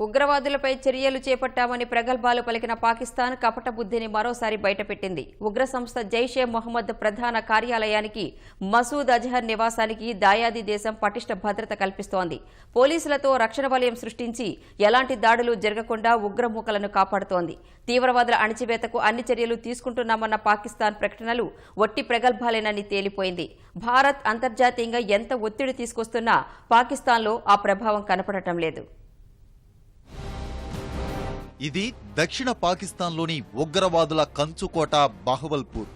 ఉగ్రవాదులపై చర్యలు చేపట్టామని ప్రగల్భాలు పలికిన పాకిస్తాన్ కపట బుద్ధిని మరోసారి బయటపెట్టింది. ఉగ్ర సంస్థ జైషే మొహమ్మద్ ప్రధాన కార్యాలయానికి, మసూద్ అజహర్ నివాసానికి దాయాది దేశం పటిష్ట భద్రత కల్పిస్తోంది. పోలీసులతో రక్షణ వలయం సృష్టించి ఎలాంటి దాడులు జరగకుండా ఉగ్రమూకలను కాపాడుతోంది. తీవ్రవాదుల అణచివేతకు అన్ని చర్యలు తీసుకుంటున్నామన్న పాకిస్తాన్ ప్రకటనలు ఒట్టి ప్రగల్భాలేనని తేలిపోయింది. భారత్ అంతర్జాతీయంగా ఎంత ఒత్తిడి తీసుకొస్తున్నా పాకిస్తాన్లో ఆ ప్రభావం కనపడటం లేదు. ఇది దక్షిణ పాకిస్తాన్లోని ఉగ్రవాదుల కంచుకోట బాహవల్పూర్.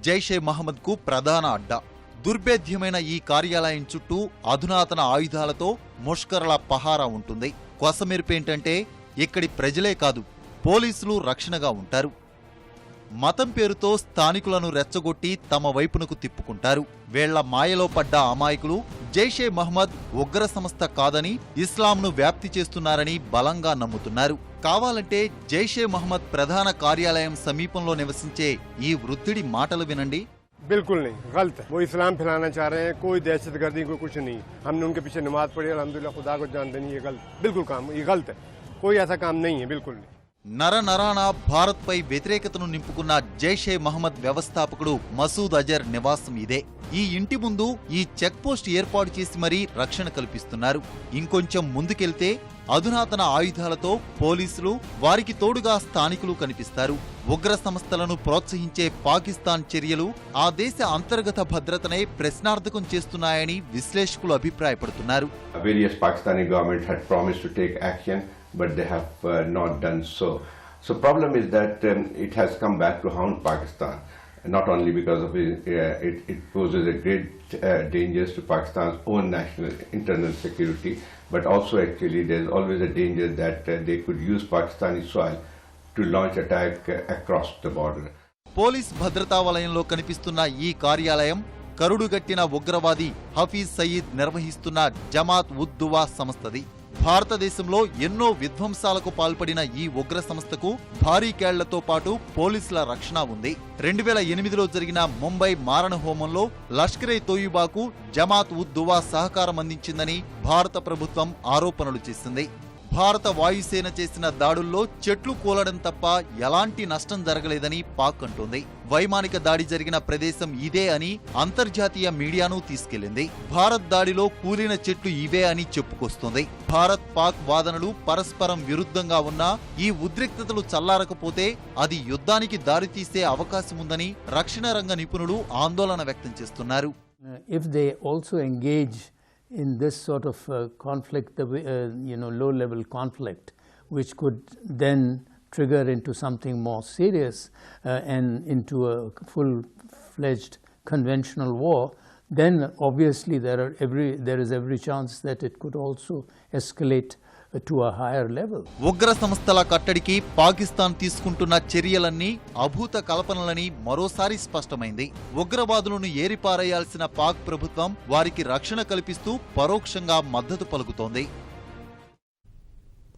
జైషే మహమ్మద్ కు ప్రధాన అడ్డా. దుర్భేద్యమైన ఈ కార్యాలయం చుట్టూ అధునాతన ఆయుధాలతో ముష్కరల పహారా ఉంటుంది. కొసమెరుపేంటంటే ఇక్కడి ప్రజలే కాదు, పోలీసులు రక్షణగా ఉంటారు. మతం పేరుతో స్థానికులను రెచ్చగొట్టి తమ వైపునకు తిప్పుకుంటారు. వీళ్ల మాయలో పడ్డ అమాయకులు జైషే మహమ్మద్ ఉగ్ర సంస్థ కాదని, ఇస్లాంను వ్యాప్తి చేస్తున్నారని బలంగా నమ్ముతున్నారు. కావాలంటే జైషే మహమ్మద్ ప్రధాన కార్యాలయం సమీపంలో నివసించే ఈ వృద్ధుడి మాటలు వినండి. बिल्कुल नहीं, गलत है। वो इस्लाम फैलाना चाह रहे हैं, कोई दहशतगर्दी कोई कुछ नहीं। हमने उनके पीछे नमाज पढ़ी, अल्हम्दुलिल्लाह, खुदा को जानते नहीं। ये गलत, बिल्कुल काम ये गलत है। कोई ऐसा काम नहीं है, बिल्कुल नहीं. నరనరాన భారత్పై వ్యతిరేకతను నింపుకున్న జైషే మహమ్మద్ వ్యవస్థాపకుడు మసూద్ అజర్ నివాసం ఇదే. ఈ ఇంటి ముందు ఈ చెక్ పోస్ట్ ఏర్పాటు చేసి మరీ రక్షణ కల్పిస్తున్నారు. ఇంకొంచెం ముందుకెళ్తే అధునాతన ఆయుధాలతో పోలీసులు, వారికి తోడుగా స్థానికులు కనిపిస్తారు. ఉగ్ర సంస్థలను ప్రోత్సహించే పాకిస్తాన్ చర్యలు ఆ దేశ అంతర్గత భద్రతనే ప్రశ్నార్థకం చేస్తున్నాయని విశ్లేషకులు అభిప్రాయపడుతున్నారు. Various Pakistani governments had promised to take action, but they have not done so. So problem is that it has come back to haunt Pakistan, not only because of it poses a great dangers to Pakistan's own national internal security, but also actually there is always a danger that they could use Pakistani soil to launch attack across the border. Police భద్రతా వలయంలో కనిపిస్తున్న ఈ కార్యాలయం కరుడుగట్టిన ఉగ్రవాది హఫీజ్ సయీద్ నిర్వహిస్తున్న జమాత్ ఉద్ దువా సంస్థది. భారతదేశంలో ఎన్నో విధ్వంసాలకు పాల్పడిన ఈ ఉగ్ర సంస్థకు భారీ కేళ్లతో పాటు పోలీసుల రక్షణ ఉంది. 2008లో జరిగిన ముంబై మారణ హోమంలో లష్కరే తోయిబాకు జమాత్ ఉద్ దువా సహకారం అందించిందని భారత ప్రభుత్వం ఆరోపణలు చేసింది. భారత వాయుసేన చేసిన దాడుల్లో చెట్లు కూలడం తప్ప ఎలాంటి నష్టం జరగలేదని పాక్ అంటోంది. వైమానిక దాడి జరిగిన ప్రదేశం ఇదే అని అంతర్జాతీయ మీడియాను తీసుకెళ్లింది. భారత్ దాడిలో కూలిన చెట్లు ఇవే అని చెప్పుకొస్తోంది. భారత్ పాక్ వాదనలు పరస్పరం విరుద్ధంగా ఉన్నా ఈ ఉద్రిక్తతలు చల్లారకపోతే అది యుద్ధానికి దారితీసే అవకాశముందని రక్షణ రంగ నిపుణులు ఆందోళన వ్యక్తం చేస్తున్నారు. In this sort of conflict, low-level conflict, which could then trigger into something more serious and into a full-fledged conventional war, then obviously there is every chance that it could also escalate to a higher level. ఉగ్ర సంస్థల కట్టడికి పాకిస్తాన్ తీసుకుంటున్న చర్యలన్నీ అభూత కల్పనలని మరోసారి స్పష్టమైంది. ఉగ్రవాదులను ఏరిపారేయాల్సిన పాక్ ప్రభుత్వం వారికి రక్షణ కల్పిస్తూ పరోక్షంగా మద్దతు పలుకుతోంది.